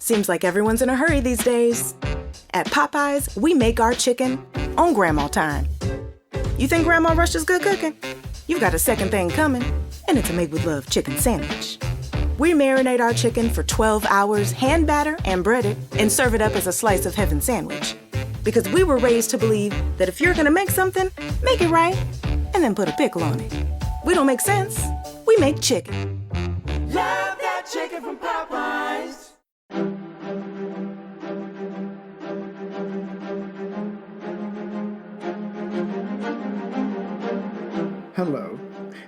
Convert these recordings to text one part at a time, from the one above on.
Seems like everyone's in a hurry these days. At Popeyes, we make our chicken on grandma time. You think grandma rushes good cooking? You've got a second thing coming, and it's a made-with-love chicken sandwich. We marinate our chicken for 12 hours, hand batter and bread it, and serve it up as a slice of heaven sandwich. Because we were raised to believe that if you're gonna make something, make it right, and then put a pickle on it. We don't make sense, we make chicken. Love that chicken from Popeyes. Hello,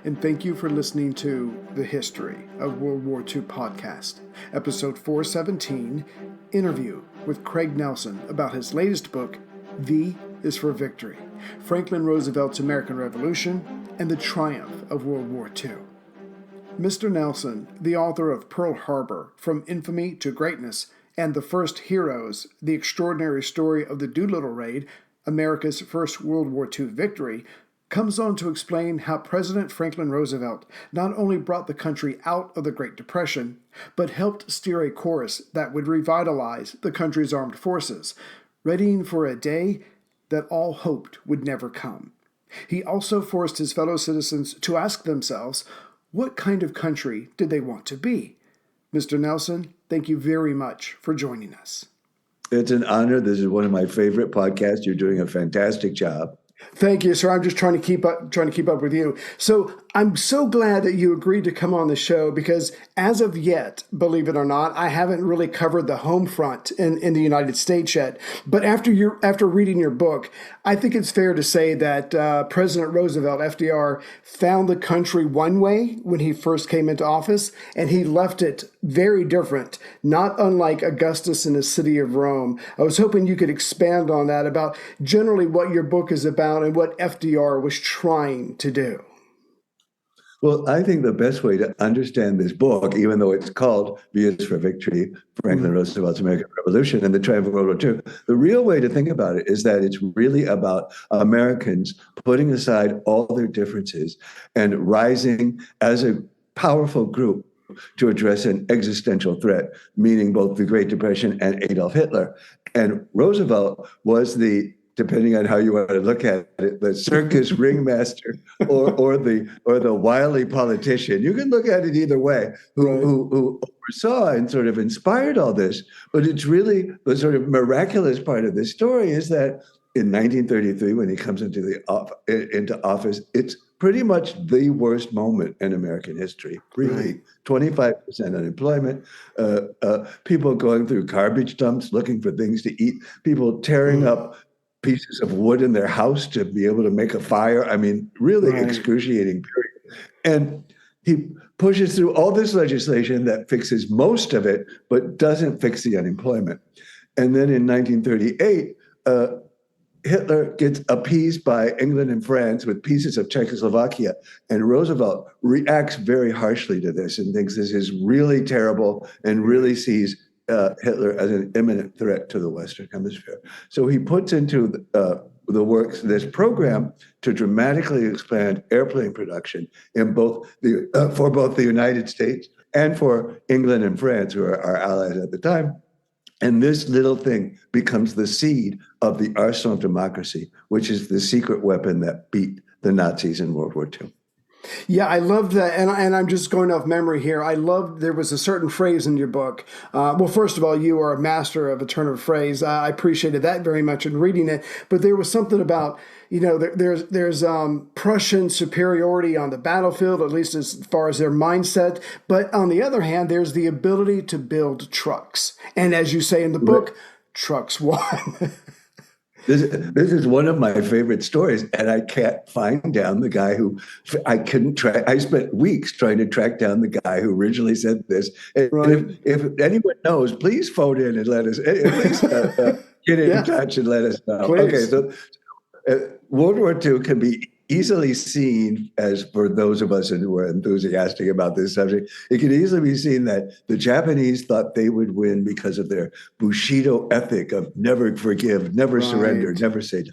and thank you for listening to The History of World War II podcast, episode 417, interview with Craig Nelson about his latest book, V is for Victory, Franklin Roosevelt's American Revolution and the Triumph of World War II. Mr. Nelson, the author of Pearl Harbor, From Infamy to Greatness, and The First Heroes, The Extraordinary Story of the Doolittle Raid, America's First World War II Victory, comes on to explain how President Franklin Roosevelt not only brought the country out of the Great Depression, but helped steer a course that would revitalize the country's armed forces, readying for a day that all hoped would never come. He also forced his fellow citizens to ask themselves, what kind of country did they want to be? Mr. Nelson, thank you very much for joining us. It's an honor. This is one of my favorite podcasts. You're doing a fantastic job. Thank you, sir. I'm just trying to keep up with you. So I'm so glad that you agreed to come on the show because as of yet, believe it or not, I haven't really covered the home front in the United States yet. But after reading your book, I think it's fair to say that President Roosevelt, FDR, found the country one way when he first came into office, and he left it very different, not unlike Augustus in the city of Rome. I was hoping you could expand on that about generally what your book is about and what FDR was trying to do. Well, I think the best way to understand this book, even though it's called V is for Victory, Franklin Roosevelt's American Revolution and the Triumph of World War II, the real way to think about it is that it's really about Americans putting aside all their differences and rising as a powerful group to address an existential threat, meaning both the Great Depression and Adolf Hitler. And Roosevelt was depending on how you want to look at it, the circus ringmaster or the wily politician. You can look at it either way, who oversaw and sort of inspired all this. But it's really the sort of miraculous part of this story is that in 1933, when he comes into office, it's pretty much the worst moment in American history, really. 25% unemployment, people going through garbage dumps looking for things to eat, people tearing up pieces of wood in their house to be able to make a fire. I mean, really excruciating period. And he pushes through all this legislation that fixes most of it, but doesn't fix the unemployment. And then in 1938, Hitler gets appeased by England and France with pieces of Czechoslovakia. And Roosevelt reacts very harshly to this and thinks this is really terrible and really sees Hitler as an imminent threat to the Western Hemisphere. So he puts into the works this program to dramatically expand airplane production in for both the United States and for England and France, who are our allies at the time. And this little thing becomes the seed of the arsenal of democracy, which is the secret weapon that beat the Nazis in World War II. Yeah, I loved that. And I'm just going off memory here. I loved there was a certain phrase in your book. Well, first of all, you are a master of a turn of phrase. I appreciated that very much in reading it. But there was something about, there's Prussian superiority on the battlefield, at least as far as their mindset. But on the other hand, there's the ability to build trucks. And as you say in the book, trucks won. This is one of my favorite stories, and I can't find down the guy who I couldn't track. I spent weeks trying to track down the guy who originally said this. And if anyone knows, please phone in and let us. Please get in touch and let us know. Please. Okay, so World War II can be easily seen as, for those of us who are enthusiastic about this subject, it can easily be seen that the Japanese thought they would win because of their Bushido ethic of never forgive, never surrender, never say die.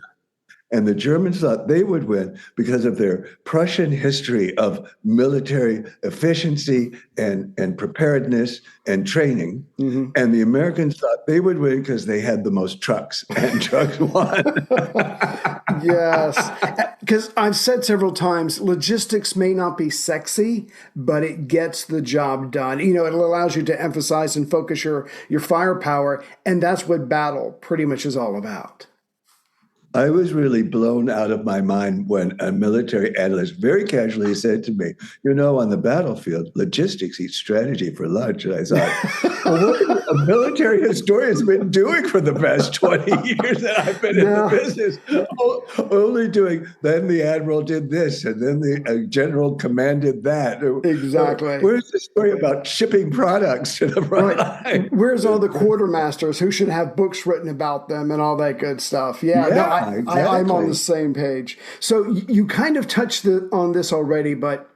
And the Germans thought they would win because of their Prussian history of military efficiency and preparedness and training. And the Americans thought they would win because they had the most trucks, and trucks won. Yes, because I've said several times, logistics may not be sexy, but it gets the job done. It allows you to emphasize and focus your firepower, and that's what battle pretty much is all about. I was really blown out of my mind when a military analyst very casually said to me, on the battlefield, logistics eat strategy for lunch. And I thought, well, what have a military historian's been doing for the past 20 years that I've been in the business? Only doing, then the admiral did this, and then the general commanded that. Exactly. Where's the story about shipping products to the front line? Where's all the quartermasters who should have books written about them and all that good stuff? Yeah. Exactly. I'm on the same page. So you kind of touched on this already, but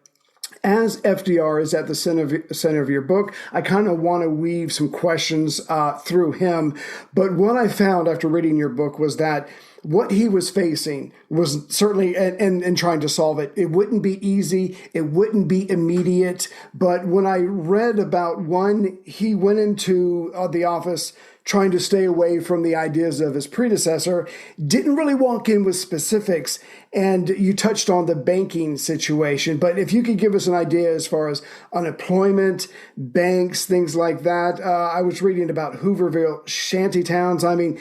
as FDR is at the center of your book, I kind of want to weave some questions through him. But what I found after reading your book was that what he was facing was certainly, and trying to solve it, it wouldn't be easy, it wouldn't be immediate. But when I read about one, he went into the office trying to stay away from the ideas of his predecessor, didn't really walk in with specifics. And you touched on the banking situation, but if you could give us an idea as far as unemployment, banks, things like that. I was reading about Hooverville shantytowns. I mean,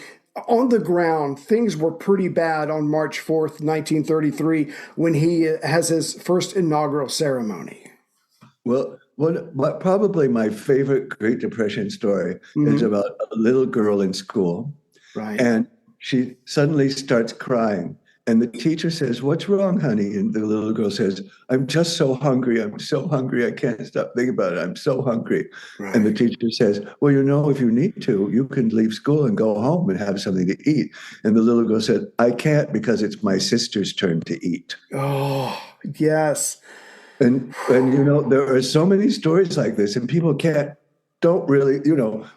on the ground, things were pretty bad on March 4th, 1933, when he has his first inaugural ceremony. Well, probably my favorite Great Depression story is about a little girl in school. Right. And she suddenly starts crying. And the teacher says, "What's wrong, honey?" And the little girl says, "I'm just so hungry. I'm so hungry. I can't stop thinking about it. I'm so hungry." Right. And the teacher says, "Well, if you need to, you can leave school and go home and have something to eat." And the little girl said, "I can't because it's my sister's turn to eat." Oh, yes. And there are so many stories like this, and people don't really,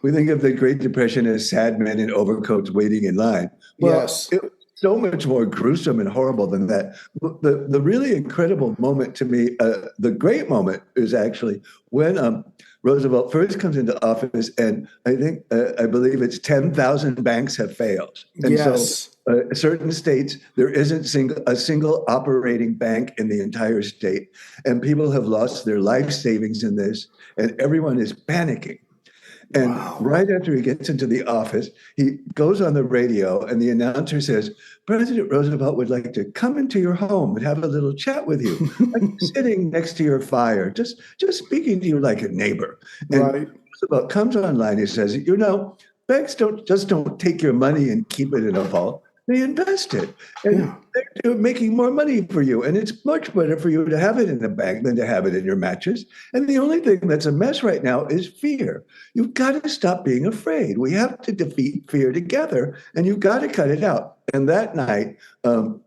we think of the Great Depression as sad men in overcoats waiting in line. Well, yes. It was so much more gruesome and horrible than that. The really incredible moment to me, the great moment, is actually when Roosevelt first comes into office, and I believe it's 10,000 banks have failed. And yes. So certain states, there isn't a single operating bank in the entire state. And people have lost their life savings in this, and everyone is panicking. And right after he gets into the office, he goes on the radio, and the announcer says, "President Roosevelt would like to come into your home and have a little chat with you, like sitting next to your fire, just speaking to you like a neighbor." And Roosevelt comes online. He says, "Banks don't take your money and keep it in a vault. They invest it, and they're making more money for you. And it's much better for you to have it in a bank than to have it in your mattress. And the only thing that's a mess right now is fear. You've got to stop being afraid. We have to defeat fear together, and you've got to cut it out." And that night,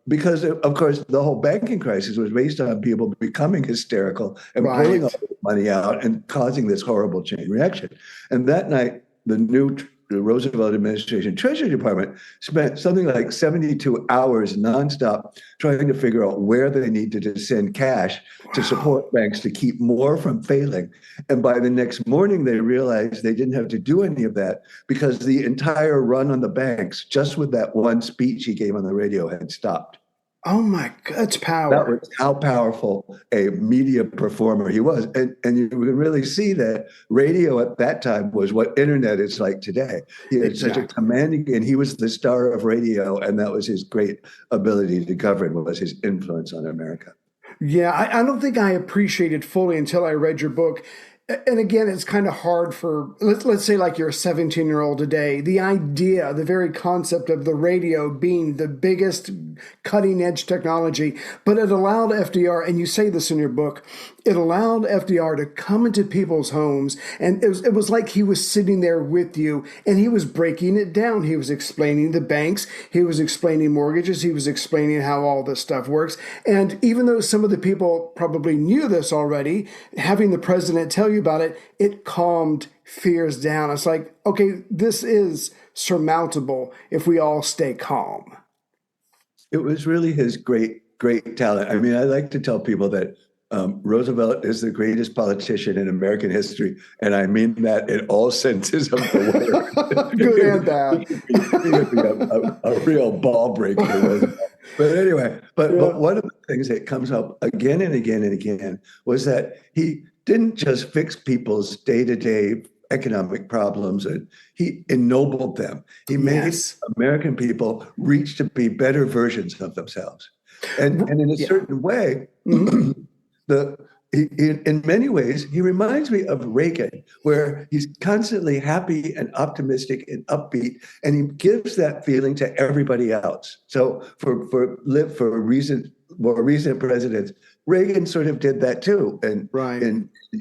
because of course the whole banking crisis was based on people becoming hysterical and pulling all the money out and causing this horrible chain reaction. And that night, the Roosevelt administration Treasury Department spent something like 72 hours nonstop trying to figure out where they needed to send cash to support banks to keep more from failing. And by the next morning, they realized they didn't have to do any of that because the entire run on the banks, just with that one speech he gave on the radio, had stopped. Oh my God, that's power. That was how powerful a media performer he was. And you can really see that radio at that time was what internet is like today. He had such a commanding, and he was the star of radio, and that was his great ability to govern, was his influence on America. Yeah, I don't think I appreciated fully until I read your book. And again, it's kind of hard for, let's say like you're a 17-year-old today, the idea, the very concept of the radio being the biggest cutting edge technology, but it allowed FDR, and you say this in your book, it allowed FDR to come into people's homes, and it was like he was sitting there with you, and he was breaking it down. He was explaining the banks, he was explaining mortgages, he was explaining how all this stuff works. And even though some of the people probably knew this already, having the president tell you about it, it calmed fears down. It's like, okay, this is surmountable if we all stay calm. it was really his great talent. I mean, I like to tell people that Roosevelt is the greatest politician in American history, and I mean that in all senses of the word. Good and bad. He could be a real ball breaker, Roosevelt. But anyway, but one of the things that comes up again and again and again was that he didn't just fix people's day-to-day economic problems, and he ennobled them. He made American people reach to be better versions of themselves. And in a certain way, in many ways, he reminds me of Reagan, where he's constantly happy and optimistic and upbeat, and he gives that feeling to everybody else. So for more recent presidents, Reagan sort of did that too, and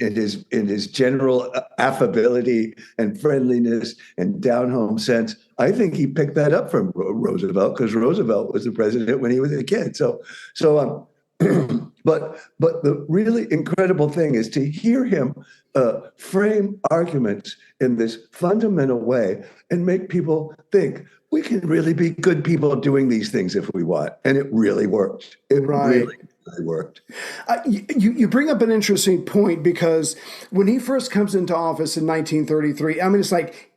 in his general affability and friendliness and down-home sense. I think he picked that up from Roosevelt, because Roosevelt was the president when he was a kid. But the really incredible thing is to hear him frame arguments in this fundamental way and make people think we can really be good people doing these things if we want. And it really worked. It really worked. You bring up an interesting point, because when he first comes into office in 1933, I mean, it's like,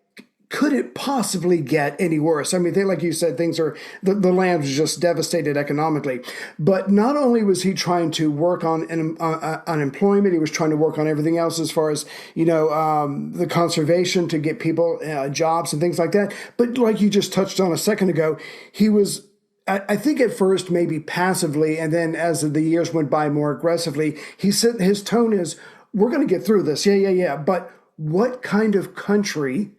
could it possibly get any worse? I mean, like you said, things are, the land was just devastated economically. But not only was he trying to work on unemployment, he was trying to work on everything else as far as, the conservation to get people jobs and things like that. But like you just touched on a second ago, he was, I think at first maybe passively, and then as the years went by more aggressively, he said his tone is, we're going to get through this. Yeah. But what kind of country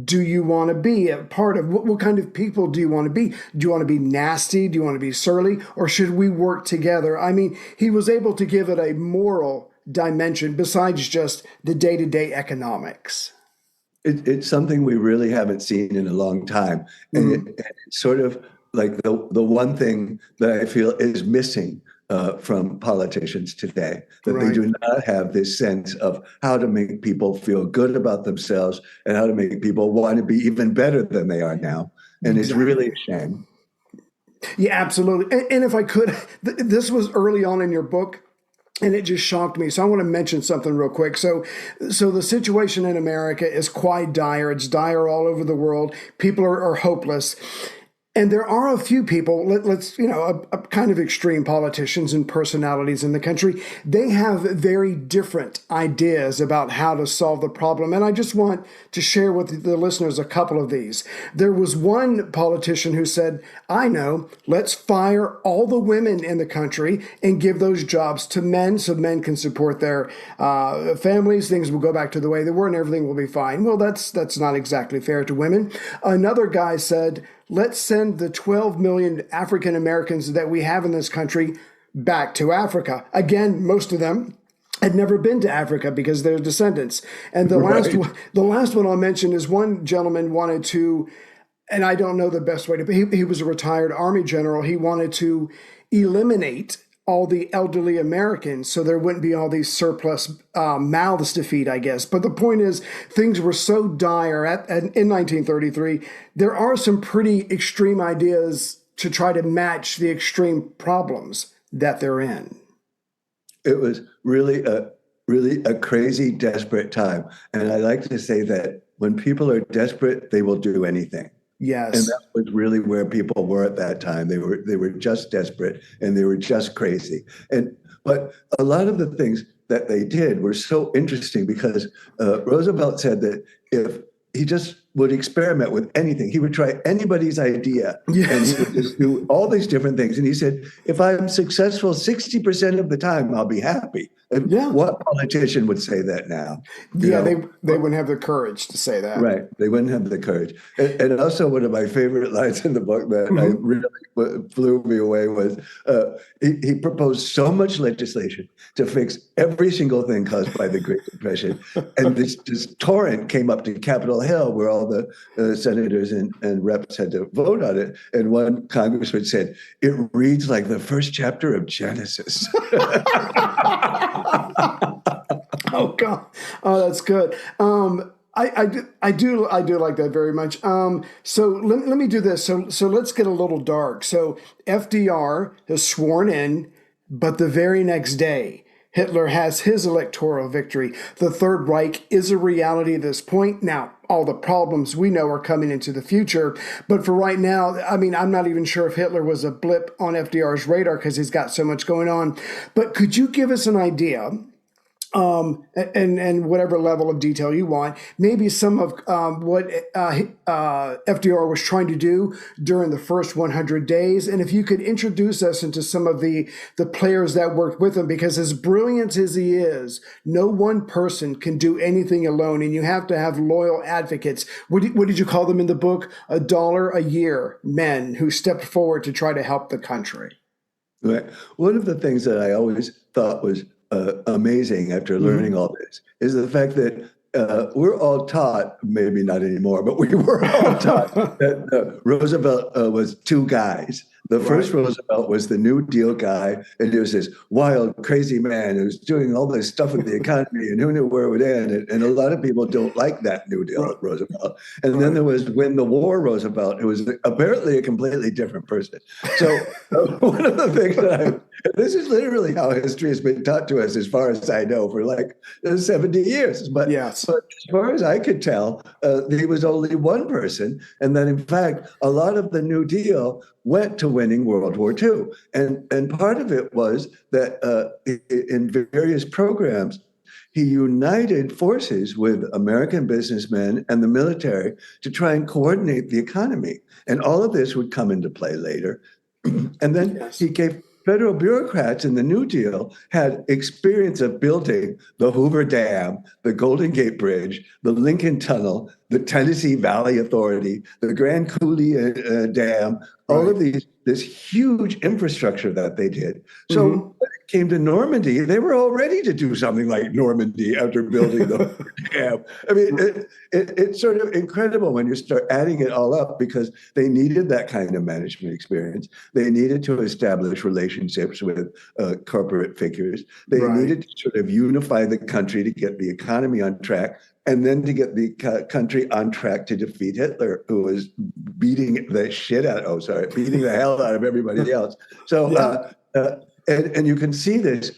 do you want to be a part of? What kind of people do you want to be? Do you want to be nasty? Do you want to be surly? Or should we work together? I mean, he was able to give it a moral dimension besides just the day-to-day economics. It's something we really haven't seen in a long time. And it's sort of like the one thing that I feel is missing from politicians today, that they do not have this sense of how to make people feel good about themselves and how to make people want to be even better than they are now. And it's really a shame. Yeah, absolutely. And if I could, this was early on in your book, and it just shocked me. So I want to mention something real quick. So the situation in America is quite dire. It's dire all over the world. People are hopeless. And there are a few people, let's a kind of extreme politicians and personalities in the country. They have very different ideas about how to solve the problem. And I just want to share with the listeners a couple of these. There was one politician who said, I know, let's fire all the women in the country and give those jobs to men so men can support their families. Things will go back to the way they were and everything will be fine. Well, that's not exactly fair to women. Another guy said, let's send the 12 million African Americans that we have in this country back to Africa. Again, most of them had never been to Africa because they're descendants. And the last one I'll mention is one gentleman wanted to, and I don't know the best way to, he was a retired Army general. He wanted to eliminate all the elderly Americans so there wouldn't be all these surplus mouths to feed, I guess. But the point is, things were so dire in 1933. There are some pretty extreme ideas to try to match the extreme problems that they're in. It was really a crazy, desperate time. And I like to say that when people are desperate, they will do anything. Yes. And that was really where people were at that time. They were just desperate and they were just crazy. But a lot of the things that they did were so interesting because Roosevelt said that if he just would experiment with anything, he would try anybody's idea, and he would just do all these different things. And he said, if I'm successful 60% of the time, I'll be happy. And what politician would say that now? They wouldn't have the courage to say that. Right. They wouldn't have the courage. And also one of my favorite lines in the book that I really blew me away was he proposed so much legislation to fix every single thing caused by the Great Depression. And this torrent came up to Capitol Hill where all the senators and reps had to vote on it. And one congressman said, it reads like the first chapter of Genesis. Oh, God. Oh, that's good. I do like that very much. So let me do this. So let's get a little dark. So FDR is sworn in, but the very next day, Hitler has his electoral victory. The Third Reich is a reality at this point. Now, all the problems we know are coming into the future. But for right now, I mean, I'm not even sure if Hitler was a blip on FDR's radar because he's got so much going on. But could you give us an idea? And whatever level of detail you want, maybe some of what FDR was trying to do during the first 100 days. And if you could introduce us into some of the players that worked with him, because as brilliant as he is, no one person can do anything alone, and you have to have loyal advocates. What did you call them in the book? $1 a year men who stepped forward to try to help the country. Right. One of the things that I always thought was amazing after learning all this is the fact that we're all taught, maybe not anymore, but we were all taught that Roosevelt was two guys. The first Roosevelt was the New Deal guy, and he was this wild, crazy man who was doing all this stuff with the economy, and who knew where it would end. And a lot of people don't like that New Deal Roosevelt. And then there was Win the War Roosevelt, who was apparently a completely different person. So one of the things that this is literally how history has been taught to us, as far as I know, for like 70 years. But, yes. But as far as I could tell, he was only one person. And that, in fact, a lot of the New Deal went to winning World War II. And part of it was that in various programs, he united forces with American businessmen and the military to try and coordinate the economy. And all of this would come into play later. And then he gave federal bureaucrats in the New Deal had experience of building the Hoover Dam, the Golden Gate Bridge, the Lincoln Tunnel, the Tennessee Valley Authority, the Grand Coulee Dam, all of this huge infrastructure that they did. So when it came to Normandy, they were all ready to do something like Normandy after building the dam. I mean, it's sort of incredible when you start adding it all up, because they needed that kind of management experience. They needed to establish relationships with corporate figures. They needed to sort of unify the country to get the economy on track, and then to get the country on track to defeat Hitler, who was beating the hell out of everybody else. So, and you can see this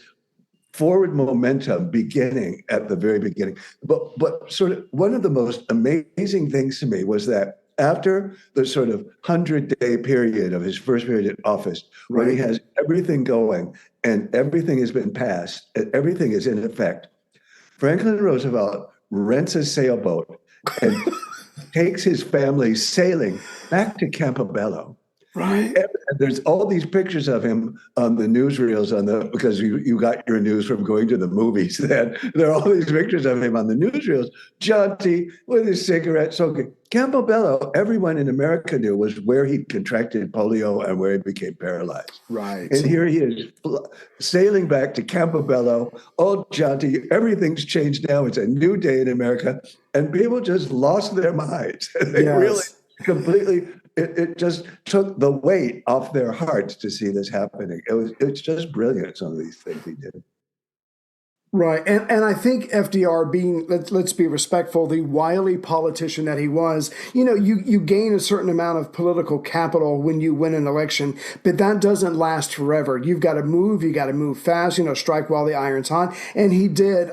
forward momentum beginning at the very beginning. But sort of one of the most amazing things to me was that after the sort of 100-day period of his first period in office, when he has everything going and everything has been passed and everything is in effect, Franklin Roosevelt rents a sailboat and takes his family sailing back to Campobello. Right. And there's all these pictures of him on the newsreels because you got your news from going to the movies. Then there are all these pictures of him on the newsreels, jaunty with his cigarette smoking. Campobello, everyone in America knew, was where he contracted polio and where he became paralyzed. Right. And here he is sailing back to Campobello, all jaunty. Everything's changed now. It's a new day in America. And people just lost their minds. They really completely... It just took the weight off their hearts to see this happening. It's just brilliant, some of these things he did. Right. And I think FDR, being, let's be respectful, the wily politician that he was, you gain a certain amount of political capital when you win an election, but that doesn't last forever. You've got to move fast, strike while the iron's hot. And he did.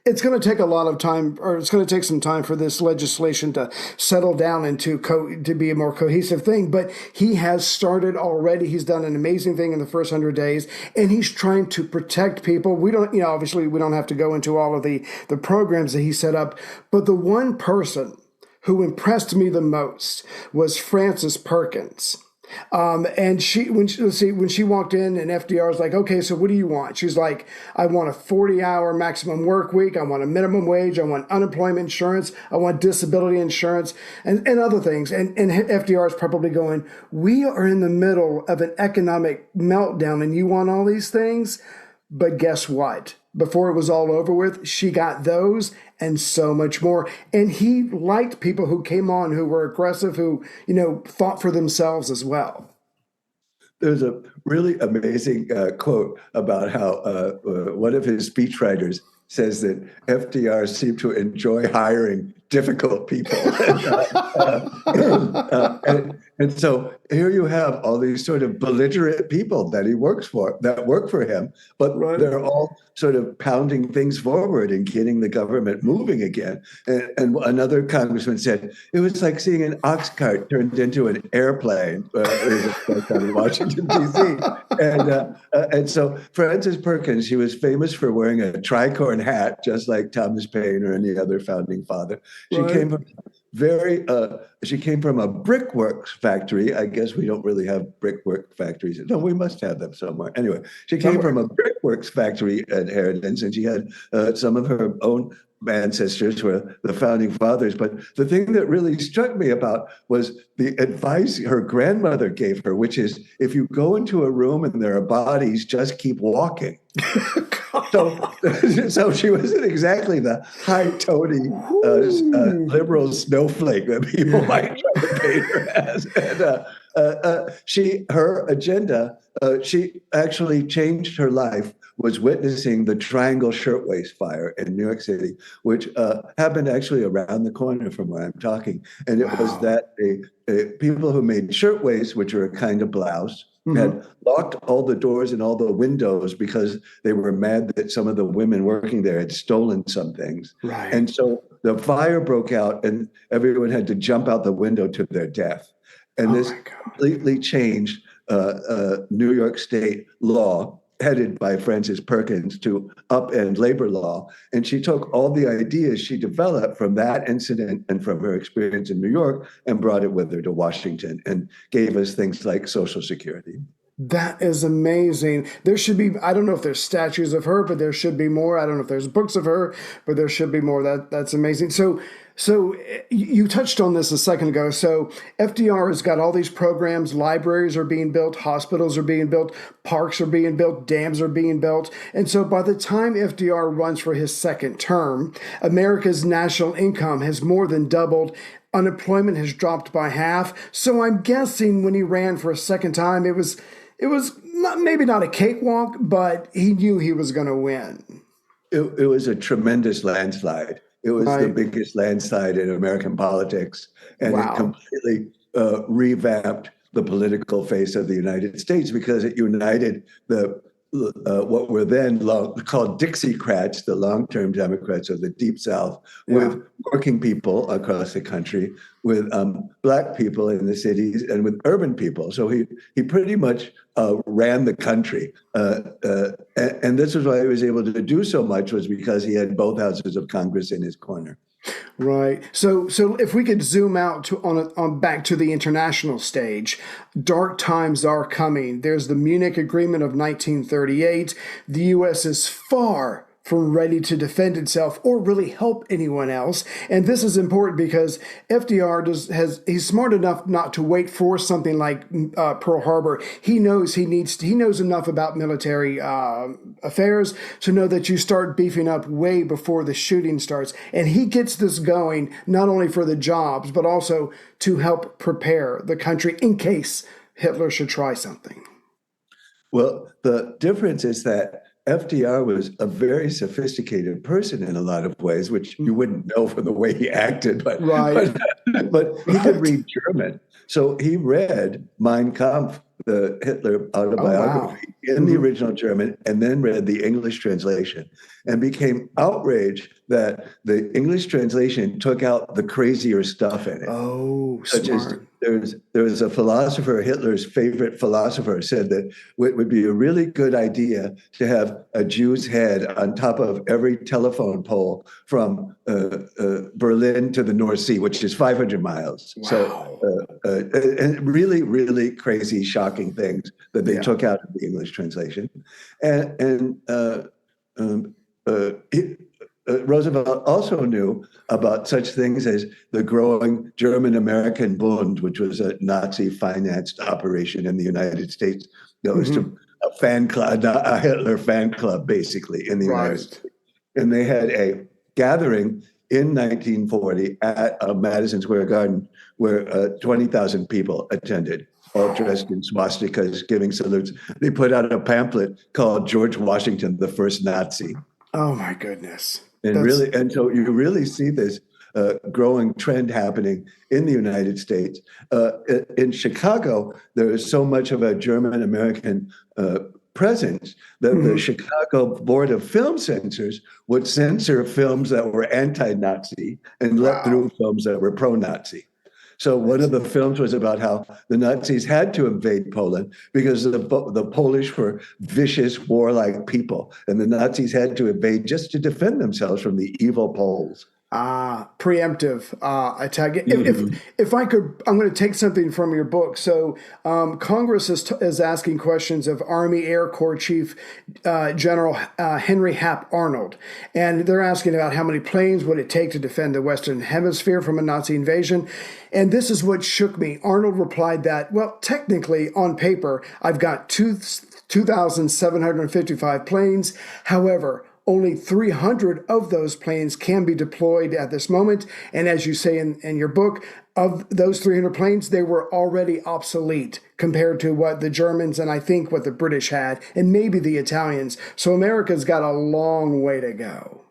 It's going to take a lot of time, or it's going to take some time for this legislation to settle down and to be a more cohesive thing. But he has started already. He's done an amazing thing in the first 100 days, and he's trying to protect people. We don't, obviously we don't have to go into all of the programs that he set up, but the one person who impressed me the most was Frances Perkins. And when she walked in and FDR was like, okay, so what do you want? She's like, I want a 40-hour maximum work week. I want a minimum wage. I want unemployment insurance. I want disability insurance and other things. And FDR is probably going, we are in the middle of an economic meltdown and you want all these things? But guess what? Before it was all over with, she got those and so much more. And he liked people who came on, who were aggressive, who, thought for themselves as well. There's a really amazing quote about how one of his speechwriters says that FDR seemed to enjoy hiring difficult people. And so here you have all these sort of belligerent people that he works for, that work for him, but they're all sort of pounding things forward and getting the government moving again. And another congressman said, it was like seeing an ox cart turned into an airplane in Washington, D.C. And so Frances Perkins, she was famous for wearing a tricorn hat, just like Thomas Paine or any other founding father. She came from she came from a brickworks factory. I guess we don't really have brickwork factories. No, we must have them somewhere. Anyway, she came from a brickworks factory inheritance, and she had some of her own ancestors were the founding fathers. But the thing that really struck me about was the advice her grandmother gave her, which is, if you go into a room and there are bodies, just keep walking. So she wasn't exactly the high-toning liberal snowflake that people might try to paint her as. And her agenda, she actually changed her life, was witnessing the Triangle Shirtwaist Fire in New York City, which happened actually around the corner from where I'm talking. And it was that people who made shirtwaists, which are a kind of blouse, had locked all the doors and all the windows because they were mad that some of the women working there had stolen some things. Right. And so the fire broke out and everyone had to jump out the window to their death. And this completely changed New York State law, headed by Frances Perkins, to upend labor law. And she took all the ideas she developed from that incident and from her experience in New York and brought it with her to Washington and gave us things like Social Security. That is amazing. There should be, I don't know if there's statues of her, but there should be more. I don't know if there's books of her, but there should be more. That's amazing. So you touched on this a second ago. So FDR has got all these programs, libraries are being built, hospitals are being built, parks are being built, dams are being built. And so by the time FDR runs for his second term, America's national income has more than doubled. Unemployment has dropped by half. So I'm guessing when he ran for a second time, it was not, maybe not a cakewalk, but he knew he was going to win. It was a tremendous landslide. It was the biggest landslide in American politics, and it completely revamped the political face of the United States because it united the what were then called Dixiecrats, the long-term Democrats of the Deep South, with working people across the country, with Black people in the cities, and with urban people. So he pretty much ran the country. And this is why he was able to do so much, was because he had both houses of Congress in his corner. Right. So if we could zoom out on back to the international stage, dark times are coming. There's the Munich Agreement of 1938. The U.S. is far from ready to defend itself or really help anyone else. And this is important because FDR he's smart enough not to wait for something like Pearl Harbor. He knows enough about military affairs to know that you start beefing up way before the shooting starts. And he gets this going not only for the jobs, but also to help prepare the country in case Hitler should try something. Well, the difference is that FDR was a very sophisticated person in a lot of ways, which you wouldn't know from the way he acted, but he could read German. So he read Mein Kampf, the Hitler autobiography, in the original German, and then read the English translation and became outraged that the English translation took out the crazier stuff in it. Oh, smart. There was a philosopher, Hitler's favorite philosopher, said that it would be a really good idea to have a Jew's head on top of every telephone pole from Berlin to the North Sea, which is 500 miles. Wow. So, and really, really crazy, shocking things that they took out of the English translation. Roosevelt also knew about such things as the growing German-American Bund, which was a Nazi-financed operation in the United States. That was a fan club, a Hitler fan club, basically, in the United States. And they had a gathering in 1940 at Madison Square Garden where 20,000 people attended, all dressed in swastikas, giving salutes. They put out a pamphlet called George Washington, the First Nazi. Oh my goodness. And so you really see this growing trend happening in the United States. In Chicago, there is so much of a German American presence that the Chicago Board of Film Censors would censor films that were anti-Nazi and let through films that were pro-Nazi. So one of the films was about how the Nazis had to invade Poland because the Polish were vicious, warlike people, and the Nazis had to invade just to defend themselves from the evil Poles. Preemptive attack. If I could, I'm going to take something from your book. So Congress is asking questions of Army Air Corps Chief General Henry Hap Arnold, and they're asking about how many planes would it take to defend the Western Hemisphere from a Nazi invasion. And this is what shook me. Arnold replied that, well, technically on paper, I've got 2,755 planes. However, only 300 of those planes can be deployed at this moment. And as you say in your book, of those 300 planes, they were already obsolete compared to what the Germans and I think what the British had, and maybe the Italians. So America's got a long way to go.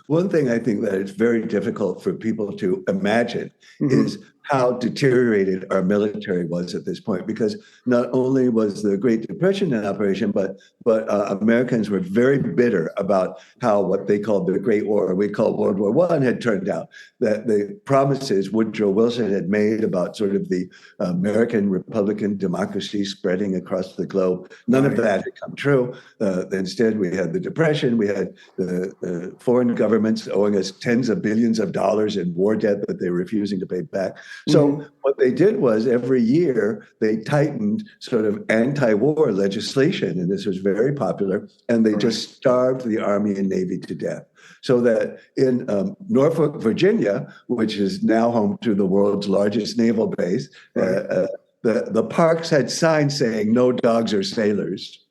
One thing I think that it's very difficult for people to imagine is how deteriorated our military was at this point, because not only was the Great Depression in operation, but Americans were very bitter about how what they called the Great War, or we called World War I, had turned out. That the promises Woodrow Wilson had made about sort of the American Republican democracy spreading across the globe, none of that had come true. Instead, we had the Depression, we had the foreign governments owing us tens of billions of dollars in war debt that they were refusing to pay back. So what they did was every year they tightened sort of anti-war legislation, and this was very popular, and they just starved the Army and Navy to death. So that in Norfolk, Virginia, which is now home to the world's largest naval base, the parks had signs saying "No dogs or sailors."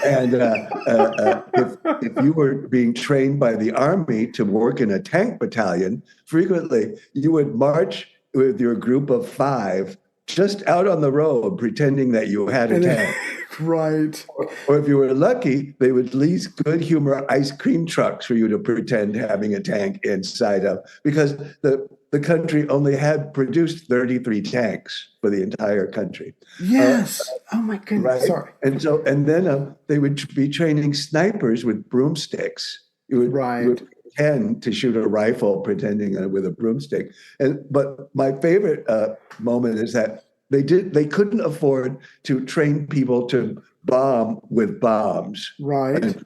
And if you were being trained by the Army to work in a tank battalion, frequently you would march with your group of 5 just out on the road pretending that you had a tank. Right. Or if you were lucky, they would lease good humor ice cream trucks for you to pretend having a tank inside of, because the country only had produced 33 tanks for the entire country. Yes. Oh my goodness. Right? Sorry. And then they would be training snipers with broomsticks. You would pretend to shoot a rifle, pretending with a broomstick. But my favorite moment is that they couldn't afford to train people to bomb with bombs. Right. And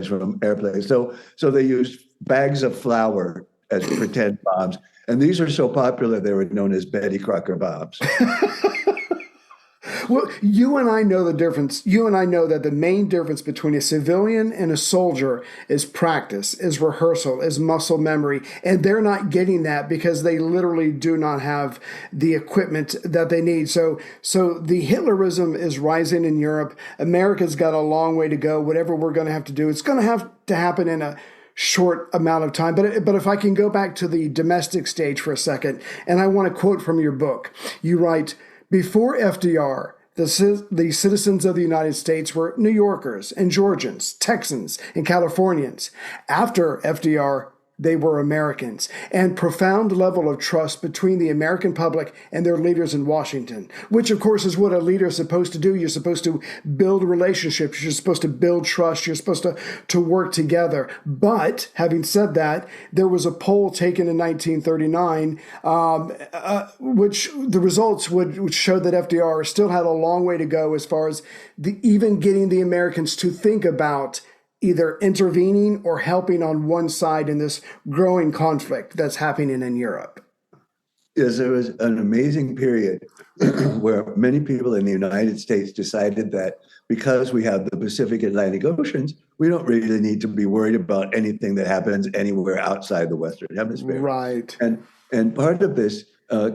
from airplanes. So they used bags of flour as pretend bombs. And these are so popular, they were known as Betty Crocker bombs. Well, you and I know the difference. You and I know that the main difference between a civilian and a soldier is practice, is rehearsal, is muscle memory. And they're not getting that because they literally do not have the equipment that they need. So the Hitlerism is rising in Europe. America's got a long way to go. Whatever we're going to have to do, it's going to have to happen in a short amount of time. But if I can go back to the domestic stage for a second, and I want to quote from your book. You write, before FDR, the citizens of the United States were New Yorkers and Georgians, Texans and Californians. After FDR, they were Americans, and profound level of trust between the American public and their leaders in Washington, which of course is what a leader is supposed to do. You're supposed to build relationships. You're supposed to build trust. You're supposed to work together. But having said that, there was a poll taken in 1939, which the results would show that FDR still had a long way to go as far as even getting the Americans to think about either intervening or helping on one side in this growing conflict that's happening in Europe. Yes, there was an amazing period where many people in the United States decided that because we have the Pacific Atlantic Oceans, we don't really need to be worried about anything that happens anywhere outside the Western Hemisphere. Right. And part of this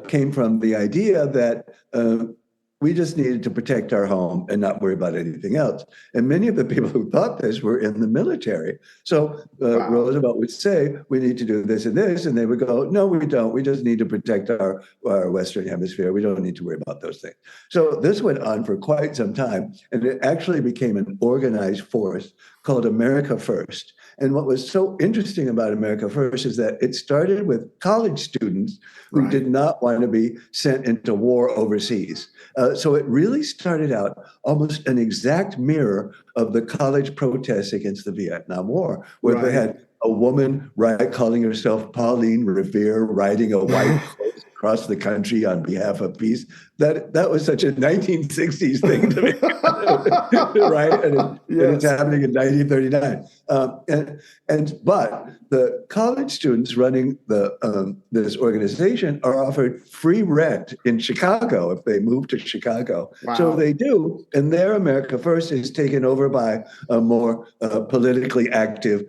came from the idea that we just needed to protect our home and not worry about anything else. And many of the people who thought this were in the military. So Roosevelt would say, we need to do this and this. And they would go, no, we don't. We just need to protect our Western Hemisphere. We don't need to worry about those things. So this went on for quite some time. And it actually became an organized force called America First. And what was so interesting about America First is that it started with college students who Right. did not want to be sent into war overseas. So it really started out almost an exact mirror of the college protests against the Vietnam War, where they Right. had a woman calling herself Pauline Revere riding a white horse across the country on behalf of peace. That was such a 1960s thing to me, right? And it's Yes. happening in 1939. But the college students running this organization are offered free rent in Chicago if they move to Chicago. Wow. So they do, and their America First is taken over by more politically active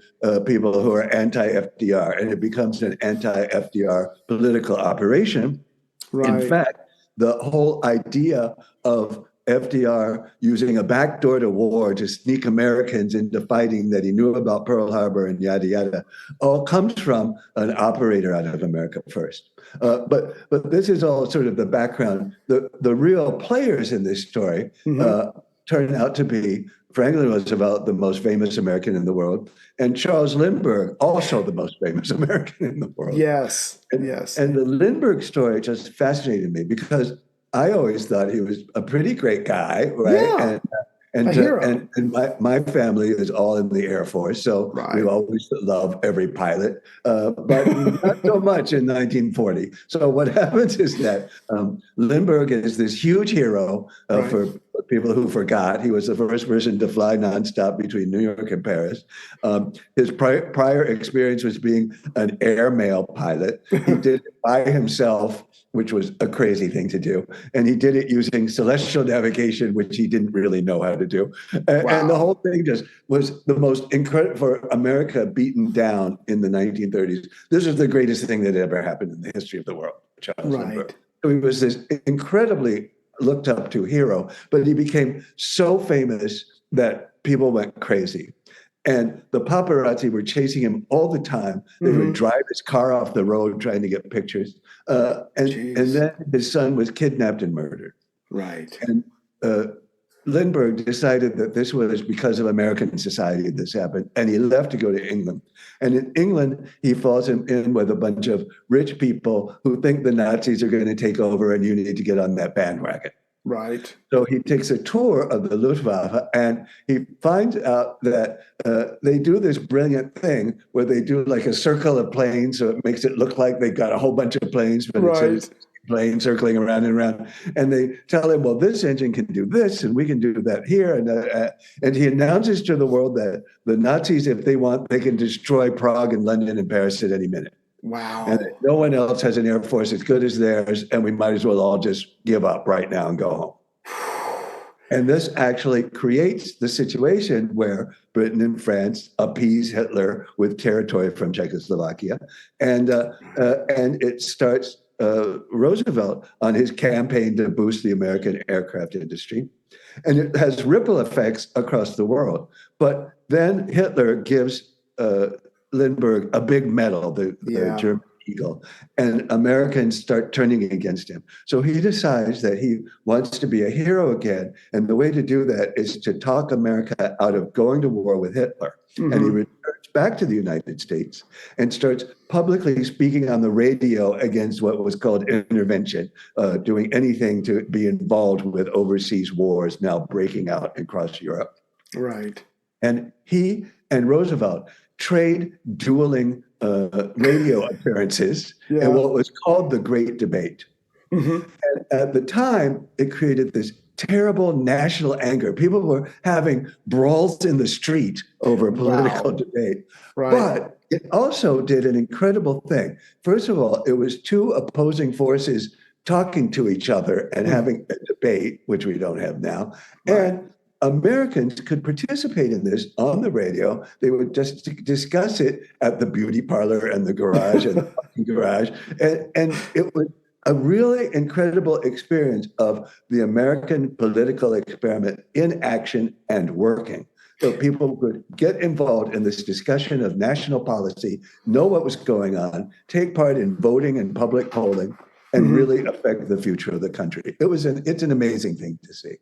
people who are anti-FDR, and it becomes an anti-FDR political operation. Right. In fact, the whole idea of FDR using a backdoor to war to sneak Americans into fighting that he knew about Pearl Harbor and yada yada, all comes from an operator out of America First. But this is all sort of the background. The real players in this story turn out to be Franklin Roosevelt, the most famous American in the world, and Charles Lindbergh, also the most famous American in the world. Yes. And, Yes. and the Lindbergh story just fascinated me because I always thought he was a pretty great guy, right? Yeah. And A hero. my family is all in the Air Force, so Right. we always love every pilot, but not so much in 1940. So what happens is that Lindbergh is this huge hero Right. for people who forgot. He was the first person to fly nonstop between New York and Paris. His prior experience was being an airmail pilot. He did it by himself, which was a crazy thing to do. And he did it using celestial navigation, which he didn't really know how to do. And the whole thing just was the most incredible for America beaten down in the 1930s. This is the greatest thing that ever happened in the history of the world, Charles Lindbergh. So he was this incredibly looked up to hero, but he became so famous that people went crazy. And the paparazzi were chasing him all the time. They would drive his car off the road trying to get pictures. And then his son was kidnapped and murdered. Right. And Lindbergh decided that this was because of American society this happened, and he left to go to England. And in England, he falls in with a bunch of rich people who think the Nazis are going to take over and you need to get on that bandwagon. Right. So he takes a tour of the Luftwaffe, and he finds out that they do this brilliant thing where they do like a circle of planes, so it makes it look like they've got a whole bunch of planes, but it's a plane circling around and around. And they tell him, well, this engine can do this, and we can do that here. And he announces to the world that the Nazis, if they want, they can destroy Prague and London and Paris at any minute. Wow. And no one else has an air force as good as theirs, and we might as well all just give up right now and go home. And this actually creates the situation where Britain and France appease Hitler with territory from Czechoslovakia, and it starts Roosevelt on his campaign to boost the American aircraft industry. And it has ripple effects across the world. But then Hitler gives Lindbergh a big medal, the German Eagle, and Americans start turning against him. So he decides that he wants to be a hero again. And the way to do that is to talk America out of going to war with Hitler. And he returns back to the United States and starts publicly speaking on the radio against what was called intervention, doing anything to be involved with overseas wars now breaking out across Europe. Right. And he and Roosevelt trade dueling radio appearances in what was called the Great Debate. And at the time, it created this terrible national anger. People were having brawls in the street over political debate. Right. But it also did an incredible thing. First of all, it was two opposing forces talking to each other and having a debate, which we don't have now. And Americans could participate in this on the radio. They would just discuss it at the beauty parlor and the garage and the parking garage. And it was a really incredible experience of the American political experiment in action and working. So people could get involved in this discussion of national policy, know what was going on, take part in voting and public polling, and really affect the future of the country. It's an amazing thing to see.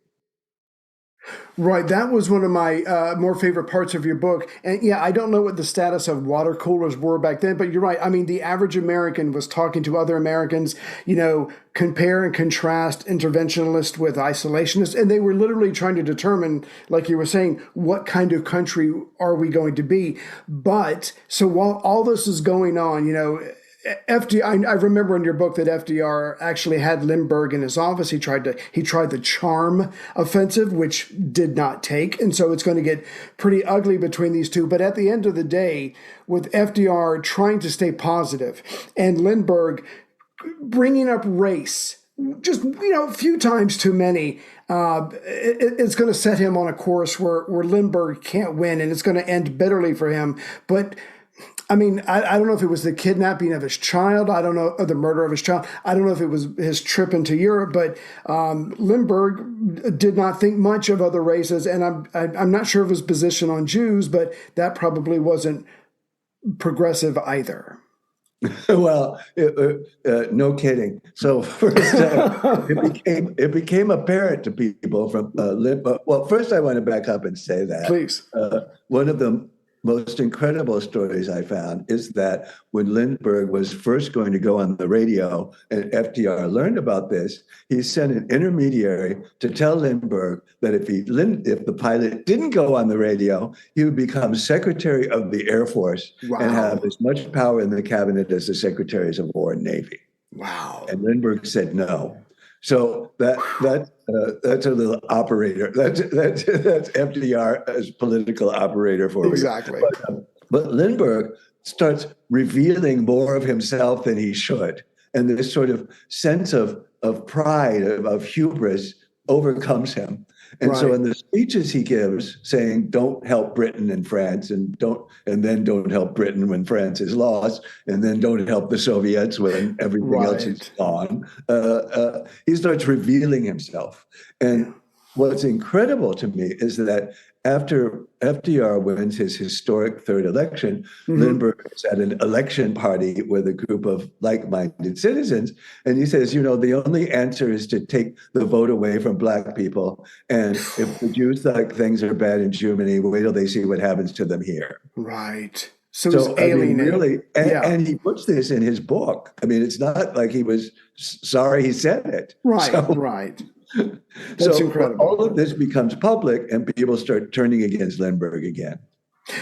Right. That was one of my more favorite parts of your book. And yeah, I don't know what the status of water coolers were back then, but you're right. I mean, the average American was talking to other Americans, compare and contrast interventionist with isolationist. And they were literally trying to determine, like you were saying, what kind of country are we going to be? But so while all this is going on, FDR, I remember in your book that FDR actually had Lindbergh in his office. He tried the charm offensive, which did not take. And so it's going to get pretty ugly between these two. But at the end of the day, with FDR trying to stay positive and Lindbergh bringing up race, just, a few times too many, it's going to set him on a course where Lindbergh can't win, and it's going to end bitterly for him. But I mean, I don't know if it was the kidnapping of his child. I don't know, or the murder of his child. I don't know if it was his trip into Europe, but Lindbergh did not think much of other races, and I'm not sure of his position on Jews, but that probably wasn't progressive either. Well, no kidding. So first, it became apparent to people from Lindbergh. Well, first I want to back up and say that, please, one of the most incredible stories I found is that when Lindbergh was first going to go on the radio and FDR learned about this, he sent an intermediary to tell Lindbergh that if the pilot didn't go on the radio, he would become Secretary of the Air Force and have as much power in the cabinet as the Secretaries of War and Navy. Wow. And Lindbergh said no. So that's a little operator. That's FDR as political operator for you. Exactly. But Lindbergh starts revealing more of himself than he should, and this sort of sense of pride, of hubris, overcomes him. And so in the speeches he gives, saying, don't help Britain and France, and then don't help Britain when France is lost, and then don't help the Soviets when everything else is gone, he starts revealing himself. And what's incredible to me is that after FDR wins his historic third election, Lindbergh is at an election party with a group of like-minded citizens, and he says, the only answer is to take the vote away from Black people, and if the Jews think things are bad in Germany, wait till they see what happens to them here. Right. So it's alienating. Really, and he puts this in his book. I mean, it's not like he was sorry he said it. Right, right. That's incredible. All of this becomes public, and people start turning against Lindbergh again.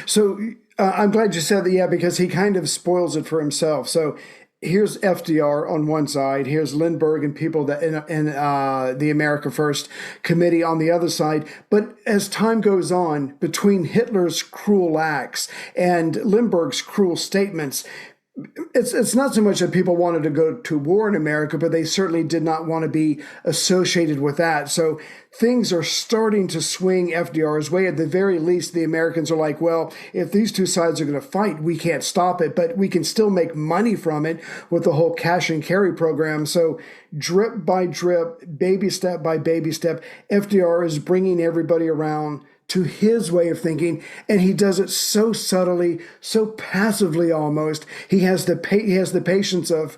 So I'm glad you said that, because he kind of spoils it for himself. So here's FDR on one side, here's Lindbergh and people that in the America First committee on the other side. But as time goes on, between Hitler's cruel acts and Lindbergh's cruel statements, it's not so much that people wanted to go to war in America, but they certainly did not want to be associated with that. So things are starting to swing FDR's way. At the very least, the Americans are like, well, if these two sides are going to fight, we can't stop it, but we can still make money from it with the whole cash and carry program. So drip by drip, baby step by baby step, FDR is bringing everybody around to his way of thinking, and he does it so subtly, so passively almost. He has the patience of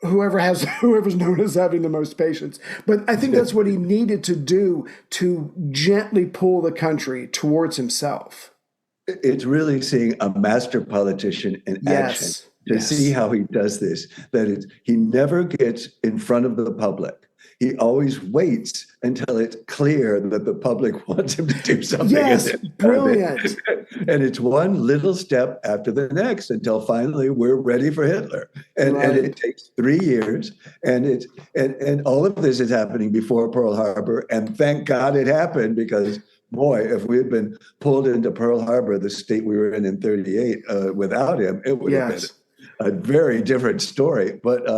whoever's known as having the most patience. But I think that's what he needed to do to gently pull the country towards himself. It's really seeing a master politician in action to see how he does this. He never gets in front of the public. He always waits until it's clear that the public wants him to do something. Yes, brilliant. And it's one little step after the next until finally we're ready for Hitler. And it takes 3 years. And all of this is happening before Pearl Harbor. And thank God it happened, because boy, if we had been pulled into Pearl Harbor, the state we were in 1938, without him, it would have been a very different story. But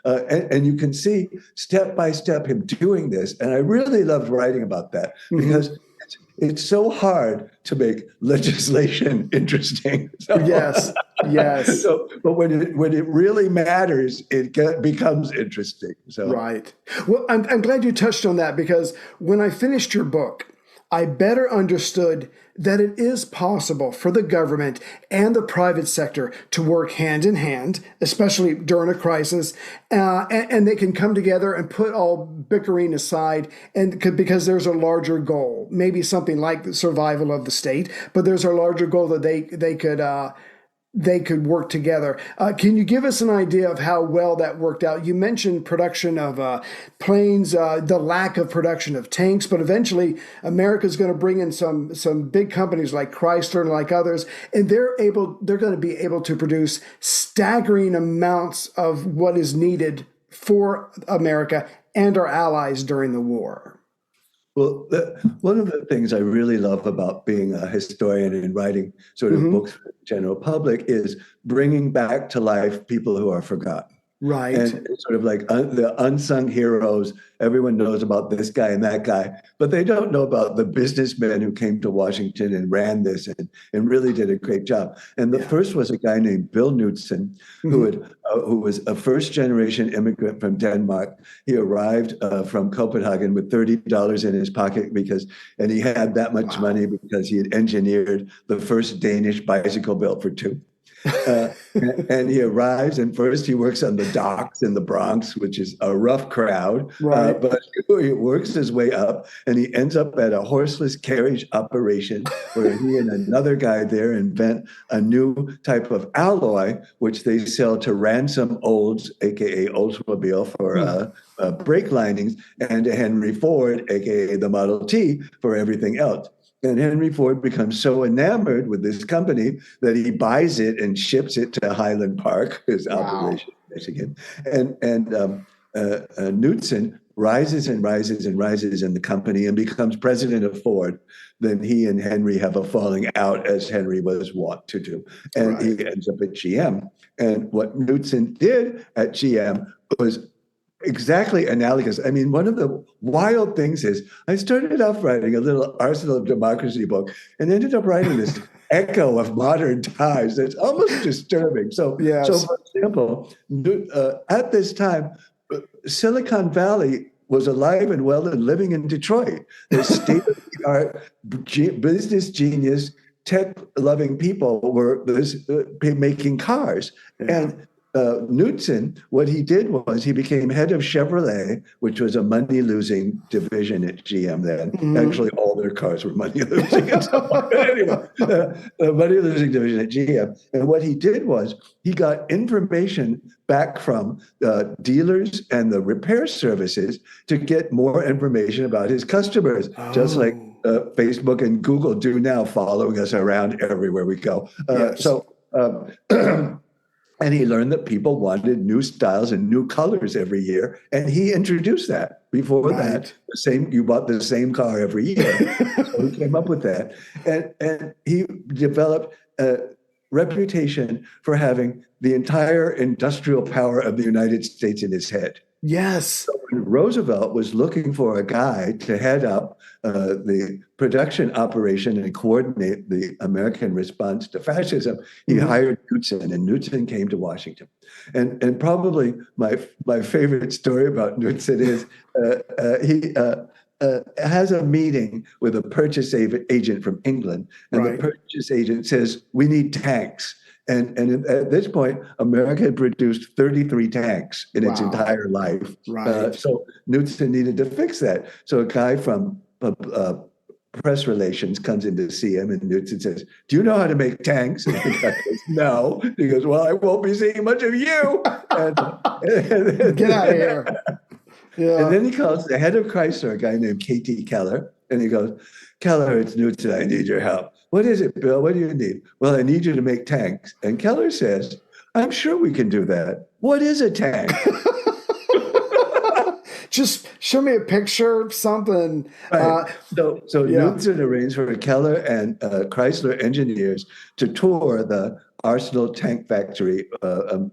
and you can see step by step him doing this. And I really loved writing about that, because it's so hard to make legislation interesting. Yes. But when it really matters, it becomes interesting. So right. Well, I'm glad you touched on that, because when I finished your book, I better understood that it is possible for the government and the private sector to work hand in hand, especially during a crisis, and they can come together and put all bickering aside, and because there's a larger goal, maybe something like the survival of the state, but there's a larger goal that they could work together. Can you give us an idea of how well that worked out? You mentioned production of planes, the lack of production of tanks, but eventually America's going to bring in some big companies like Chrysler and like others, and they're going to be able to produce staggering amounts of what is needed for America and our allies during the war. Well, one of the things I really love about being a historian and writing sort of books for the general public is bringing back to life people who are forgotten. Right. And it's sort of like the unsung heroes. Everyone knows about this guy and that guy, but they don't know about the businessmen who came to Washington and ran this and really did a great job. And the first was a guy named Bill Knudsen, who was a first-generation immigrant from Denmark. He arrived from Copenhagen with $30 in his pocket and he had that much money because he had engineered the first Danish bicycle built for two. And he arrives, and first he works on the docks in the Bronx, which is a rough crowd. Right. But he works his way up, and he ends up at a horseless carriage operation where he and another guy there invent a new type of alloy, which they sell to Ransom Olds, aka Oldsmobile, for brake linings, and to Henry Ford, aka the Model T, for everything else. And Henry Ford becomes so enamored with this company that he buys it and ships it to Highland Park, his operation in Michigan. And Knudsen rises and rises and rises in the company and becomes president of Ford. Then he and Henry have a falling out, as Henry was wont to do. And he ends up at GM. And what Knudsen did at GM was exactly analogous. I mean, one of the wild things is I started off writing a little Arsenal of Democracy book and ended up writing this echo of modern times that's almost disturbing. So for example, at this time, Silicon Valley was alive and well and living in Detroit. The state-of-the-art business genius, tech-loving people were making cars. And Knudsen, what he did was he became head of Chevrolet, which was a money-losing division at GM then. Actually, all their cars were money-losing. But anyway, a money-losing division at GM. And what he did was he got information back from dealers and the repair services to get more information about his customers, just like Facebook and Google do now, following us around everywhere we go. And he learned that people wanted new styles and new colors every year, and he introduced that. Before that, you bought the same car every year. So he came up with that, and he developed a reputation for having the entire industrial power of the United States in his head. Yes. So when Roosevelt was looking for a guy to head up the production operation and coordinate the American response to fascism, he hired Knudsen, and Knudsen came to Washington. And probably my favorite story about Knudsen is he has a meeting with a purchase agent from England, and the purchase agent says, "We need tanks." And at this point, America had produced 33 tanks in its entire life. So Knudsen needed to fix that. So a guy from press relations comes in to see him, and Knudsen says, "Do you know how to make tanks?" And the guy goes, "No." He goes, "Well, I won't be seeing much of you." And get out of here. And then he calls the head of Chrysler, a guy named K.T. Keller, and he goes, "Keller, it's Knudsen. I need your help." "What is it, Bill? What do you need?" "Well, I need you to make tanks." And Keller says, "I'm sure we can do that. What is a tank?" Just show me a picture, something. So Knudsen arranged for Keller and Chrysler engineers to tour the Arsenal tank factory, the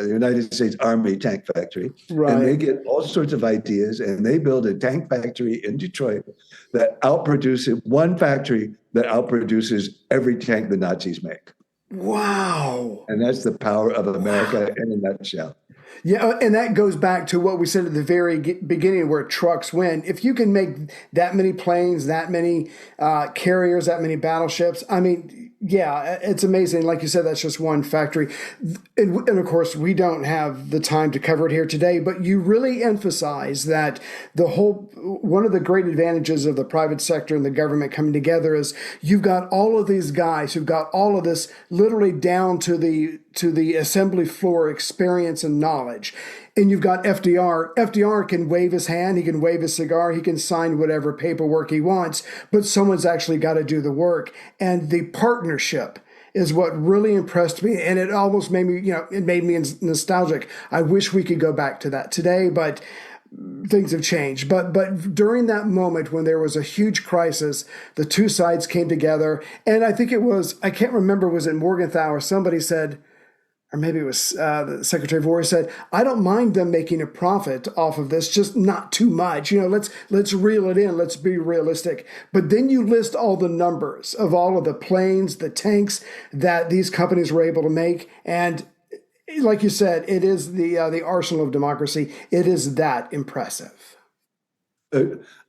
United States Army tank factory. And they get all sorts of ideas, and they build a tank factory in Detroit that one factory that outproduces every tank the Nazis make. Wow. And that's the power of America in a nutshell. Yeah, and that goes back to what we said at the very beginning, where trucks win. If you can make that many planes, that many carriers, that many battleships, I mean, yeah, it's amazing. Like you said, that's just one factory. And of course, we don't have the time to cover it here today, but you really emphasize that one of the great advantages of the private sector and the government coming together is you've got all of these guys who've got all of this literally down to the assembly floor experience and knowledge. And you've got FDR. FDR can wave his hand, he can wave his cigar, he can sign whatever paperwork he wants, but someone's actually got to do the work. And the partnership is what really impressed me. And it almost made me, it made me nostalgic. I wish we could go back to that today, but things have changed. But during that moment when there was a huge crisis, the two sides came together. And I think I can't remember, was it Morgenthau or somebody said, or maybe it was the Secretary of War said, I don't mind them making a profit off of this, just not too much. Let's reel it in. Let's be realistic. But then you list all the numbers of all of the planes, the tanks that these companies were able to make. And like you said, it is the arsenal of democracy. It is that impressive.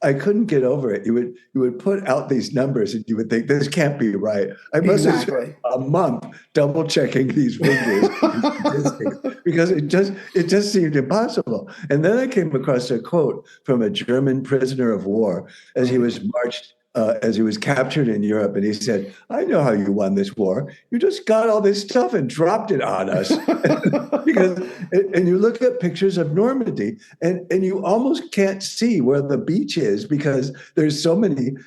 I couldn't get over it. You would put out these numbers and you would think, this can't be right. I must have spent a month double checking these figures because it just seemed impossible. And then I came across a quote from a German prisoner of war as he was as he was captured in Europe, and he said, I know how you won this war. You just got all this stuff and dropped it on us. And you look at pictures of Normandy, and you almost can't see where the beach is because there's so many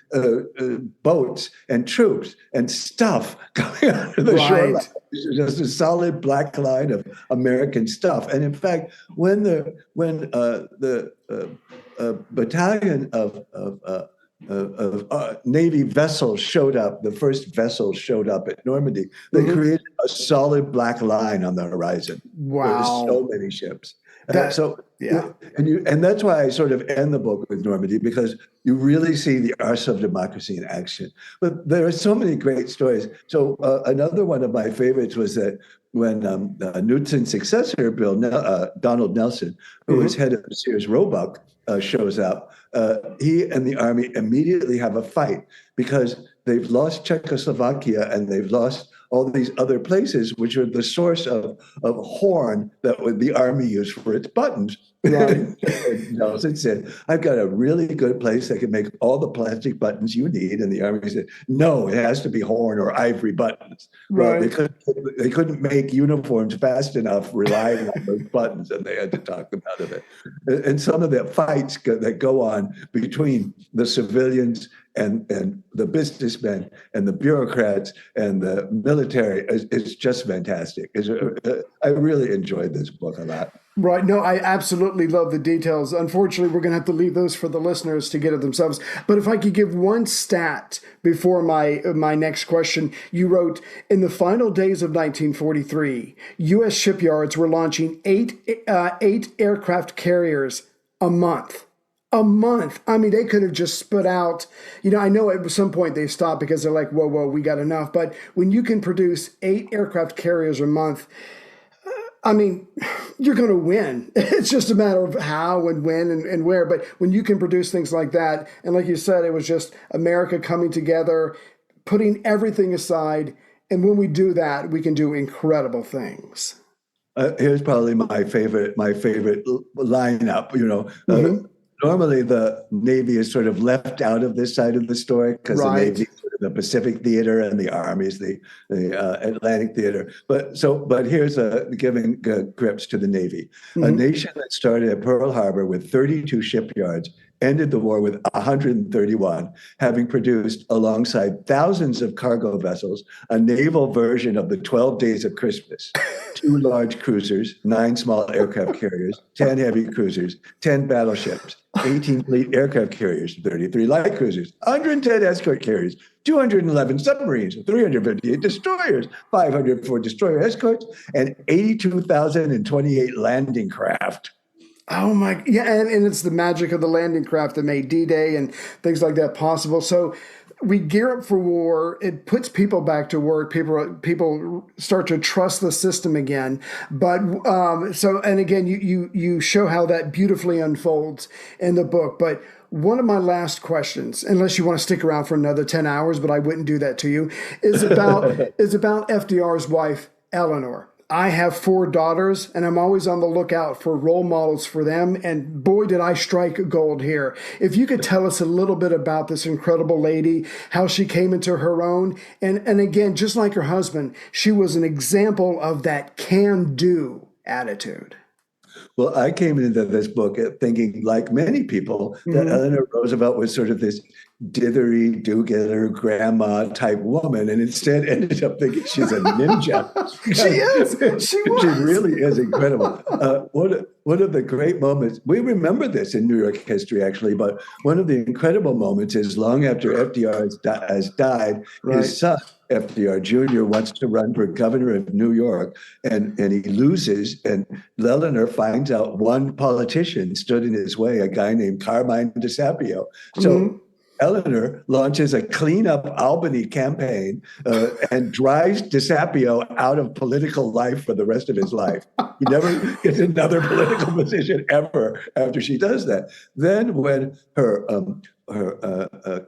boats and troops and stuff coming out of the shoreline. It's just a solid black line of American stuff. And in fact, when the battalion of Navy vessels showed up, the first vessels showed up at Normandy, they created a solid black line on the horizon. Wow. There were so many ships. And that's why I sort of end the book with Normandy, because you really see the arsenal of democracy in action. But there are so many great stories. So another one of my favorites was that when Knudsen's successor, Donald Nelson, who was head of Sears Roebuck, shows up, he and the army immediately have a fight because they've lost Czechoslovakia and they've lost all these other places, which are the source of horn that the army used for its buttons. Right. Nelson said, I've got a really good place that can make all the plastic buttons you need. And the army said, no, it has to be horn or ivory buttons. Right. Well, they couldn't make uniforms fast enough relying on those buttons, and they had to talk them out of it. And some of the fights that go on between the civilians and the businessmen and the bureaucrats and the military is just fantastic. I really enjoyed this book a lot. Right. No, I absolutely love the details. Unfortunately, we're going to have to leave those for the listeners to get it themselves. But if I could give one stat before my next question, you wrote, in the final days of 1943, U.S. shipyards were launching eight aircraft carriers a month. A month. I mean, they could have just spit out, I know at some point they stopped because they're like, whoa, we got enough. But when you can produce 8 aircraft carriers a month, I mean, you're going to win. It's just a matter of how and when and where. But when you can produce things like that, and like you said, it was just America coming together, putting everything aside. And when we do that, we can do incredible things. Here's probably my favorite lineup, Normally, the Navy is sort of left out of this side of the story because the Navy is sort of the Pacific Theater and the Army is the Atlantic Theater. But here's giving grips to the Navy. A nation that started at Pearl Harbor with 32 shipyards ended the war with 131, having produced, alongside thousands of cargo vessels, a naval version of the 12 Days of Christmas. 2 large cruisers, 9 small aircraft carriers, 10 heavy cruisers, 10 battleships, 18 fleet aircraft carriers, 33 light cruisers, 110 escort carriers, 211 submarines, 358 destroyers, 504 destroyer escorts, and 82,028 landing craft. Oh my, yeah, and it's the magic of the landing craft that made D-Day and things like that possible. So we gear up for war. It puts people back to work. People start to trust the system again. But and again, you show how that beautifully unfolds in the book. But one of my last questions, unless you want to stick around for another 10 hours, but I wouldn't do that to you, is about FDR's wife, Eleanor. I have 4 daughters, and I'm always on the lookout for role models for them. And boy, did I strike gold here. If you could tell us a little bit about this incredible lady, how she came into her own. And again, just like her husband, she was an example of that can-do attitude. Well, I came into this book thinking, like many people, that Eleanor Roosevelt was sort of this dithery, do-getter, grandma type woman, and instead ended up thinking she's a ninja. She is. She was. She really is incredible. One of the great moments, we remember this in New York history, actually, but one of the incredible moments is long after FDR has died, his son, FDR Jr., wants to run for governor of New York, and he loses, and Eleanor finds out one politician stood in his way, a guy named Carmine DeSapio. So Eleanor launches a Clean Up Albany campaign and drives DeSapio out of political life for the rest of his life. He never gets another political position ever after she does that. Then when her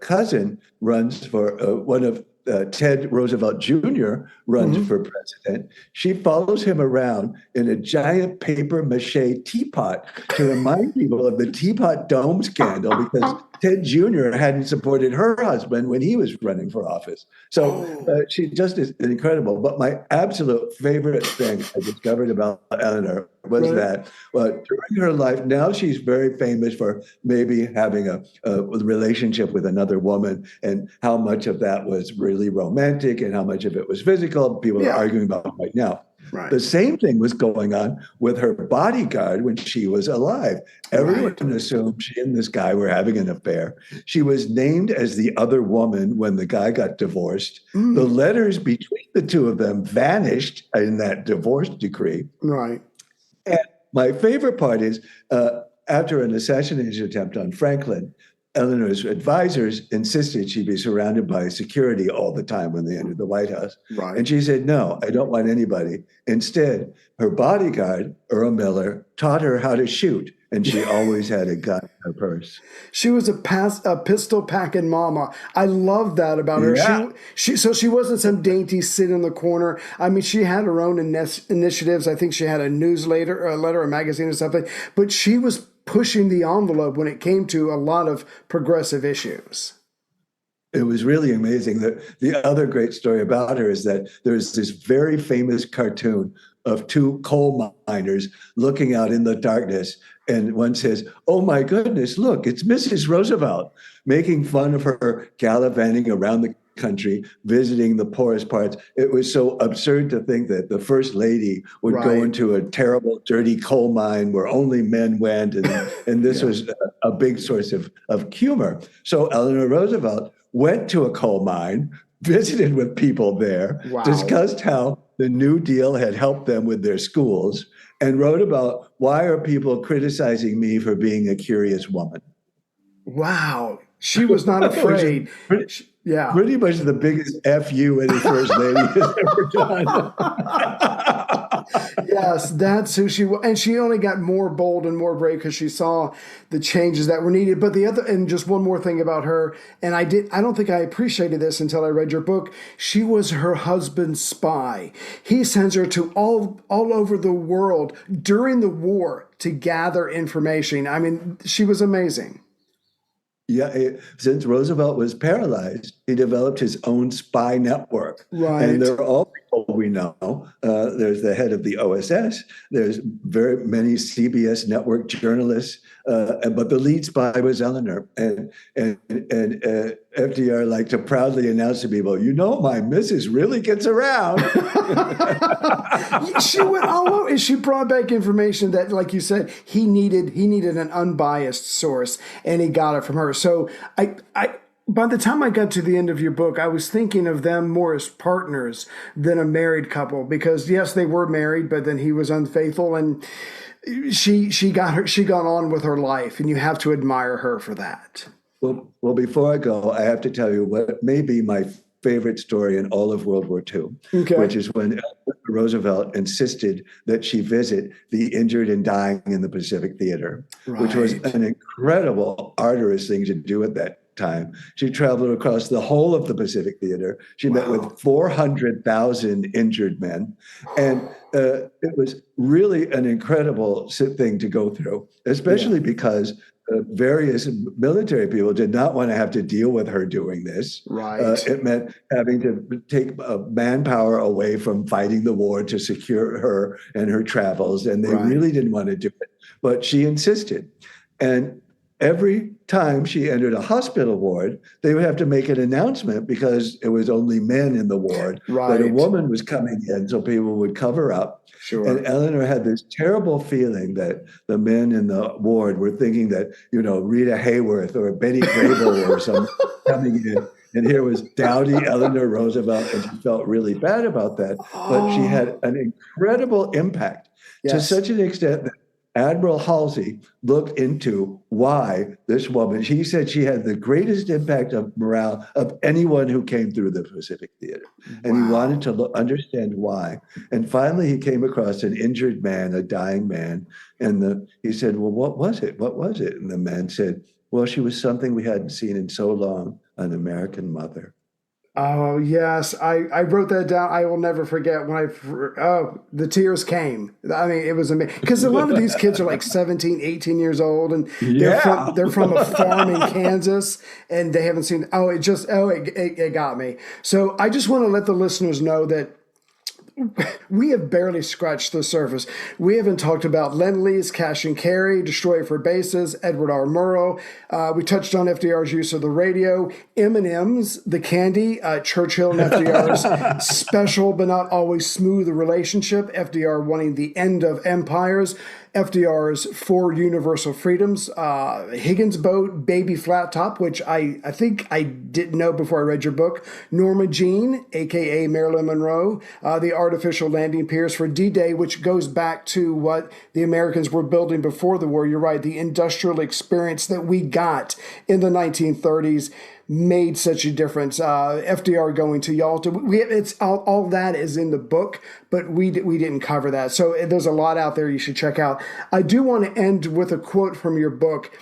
cousin runs for one of Ted Roosevelt Jr. runs for president, she follows him around in a giant paper mache teapot to remind people of the Teapot Dome scandal because Ted Jr. hadn't supported her husband when he was running for office. So she just is incredible. But my absolute favorite thing I discovered about Eleanor was that during her life, now she's very famous for maybe having a relationship with another woman, and how much of that was really romantic and how much of it was physical. People are arguing about it right now. Right. The same thing was going on with her bodyguard when she was alive. Everyone assumed she and this guy were having an affair. She was named as the other woman when the guy got divorced. The letters between the two of them vanished in that divorce decree. Right. And my favorite part is after an assassination attempt on Franklin, Eleanor's advisors insisted she be surrounded by security all the time when they entered the White House. Right. And she said, no, I don't want anybody. Instead, her bodyguard, Earl Miller, taught her how to shoot, and she always had a gun in her purse. She was a pistol packing mama. I love that about her. Yeah. So she wasn't some dainty sit in the corner. I mean, she had her own initiatives. I think she had a newsletter, a magazine or something, but she was pushing the envelope when it came to a lot of progressive issues. It was really amazing. The other great story about her is that there's this very famous cartoon of 2 coal miners looking out in the darkness. And one says, oh my goodness, look, it's Mrs. Roosevelt, making fun of her gallivanting around the country, visiting the poorest parts. It was so absurd to think that the first lady would go into a terrible, dirty coal mine where only men went. And this was a big source of humor. So Eleanor Roosevelt went to a coal mine, visited with people there, discussed how the New Deal had helped them with their schools, and wrote about why are people criticizing me for being a curious woman. Wow. She was not afraid. Pretty much the biggest FU any first lady has ever done. Yes, that's who she was. And she only got more bold and more brave because she saw the changes that were needed. But and just one more thing about her, and I don't think I appreciated this until I read your book. She was her husband's spy. He sends her to all over the world during the war to gather information. I mean, she was amazing. Yeah, since Roosevelt was paralyzed, he developed his own spy network. Right. And they're all people we know. There's the head of the OSS. There's very many CBS network journalists. But the lead spy was Eleanor. And FDR liked to proudly announce to people, you know, my missus really gets around. She went all over, and she brought back information that, like you said, he needed an unbiased source, and he got it from her. So by the time I got to the end of your book, I was thinking of them more as partners than a married couple, because yes, they were married, but then he was unfaithful, and she got on with her life, and you have to admire her for that. Well, before I go, I have to tell you what may be my favorite story in all of World War II, Okay. which is when Roosevelt insisted that she visit the injured and dying in the Pacific Theater, which was Right. an incredible, arduous thing to do at that time. She traveled across the whole of the Pacific Theater. She met with 400,000 injured men. And it was really an incredible thing to go through, especially because various military people did not want to have to deal with her doing this. Right. It meant having to take manpower away from fighting the war to secure her and her travels. And they really didn't want to do it. But she insisted. And every time she entered a hospital ward, they would have to make an announcement because it was only men in the ward that a woman was coming in, so people would cover up. Sure. And Eleanor had this terrible feeling that the men in the ward were thinking that, Rita Hayworth or Betty Grable or something coming in. And here was dowdy Eleanor Roosevelt, and she felt really bad about that. But she had an incredible impact to such an extent that Admiral Halsey looked into why this woman, he said she had the greatest impact of morale of anyone who came through the Pacific Theater. And he wanted to understand why. And finally, he came across an injured man, a dying man. And he said, well, what was it? What was it? And the man said, well, she was something we hadn't seen in so long, an American mother. Oh, yes. I wrote that down. I will never forget when the tears came. I mean, it was amazing. Because a lot of these kids are like 17, 18 years old, and they're from a farm in Kansas, and they haven't seen, it got me. So I just want to let the listeners know that we have barely scratched the surface. We haven't talked about Lend-Lease, Cash and Carry, Destroy for Bases, Edward R. Murrow. We touched on FDR's use of the radio, M&M's, the candy, Churchill and FDR's special but not always smooth relationship, FDR wanting the end of empires, FDR's 4 universal freedoms, Higgins boat, baby flat top, which I think I didn't know before I read your book, Norma Jean, a.k.a. Marilyn Monroe, the artificial landing piers for D-Day, which goes back to what the Americans were building before the war. You're right, the industrial experience that we got in the 1930s made such a difference. FDR going to Yalta, it's all that is in the book, but we didn't cover that. So there's a lot out there you should check out. I do want to end with a quote from your book.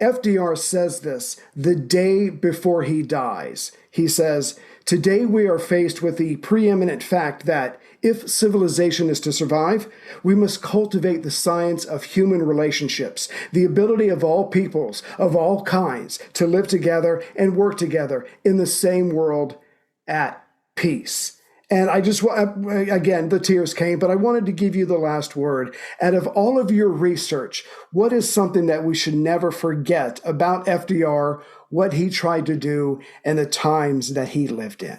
FDR says this the day before he dies. He says, "Today we are faced with the preeminent fact that if civilization is to survive, we must cultivate the science of human relationships, the ability of all peoples, of all kinds, to live together and work together in the same world at peace." And I just, again, the tears came, but I wanted to give you the last word. Out of all of your research, what is something that we should never forget about FDR, what he tried to do, and the times that he lived in?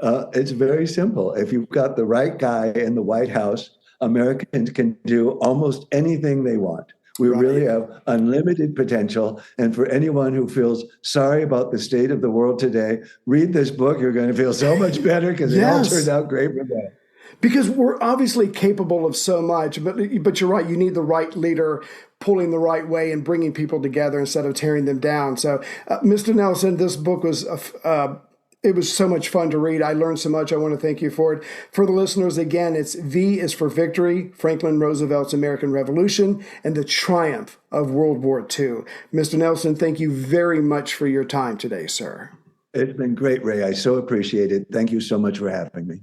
It's very simple. If you've got the right guy in the White House, Americans can do almost anything they want. We really have unlimited potential. And for anyone who feels sorry about the state of the world today, read this book. You're going to feel so much better because it all turned out great for them. Because we're obviously capable of so much, but you're right. You need the right leader pulling the right way and bringing people together instead of tearing them down. So, Mr. Nelson, this book was it was so much fun to read. I learned so much. I want to thank you for it. For the listeners, again, it's V is for Victory, Franklin Roosevelt's American Revolution, and the Triumph of World War II. Mr. Nelson, thank you very much for your time today, sir. It's been great, Ray. I so appreciate it. Thank you so much for having me.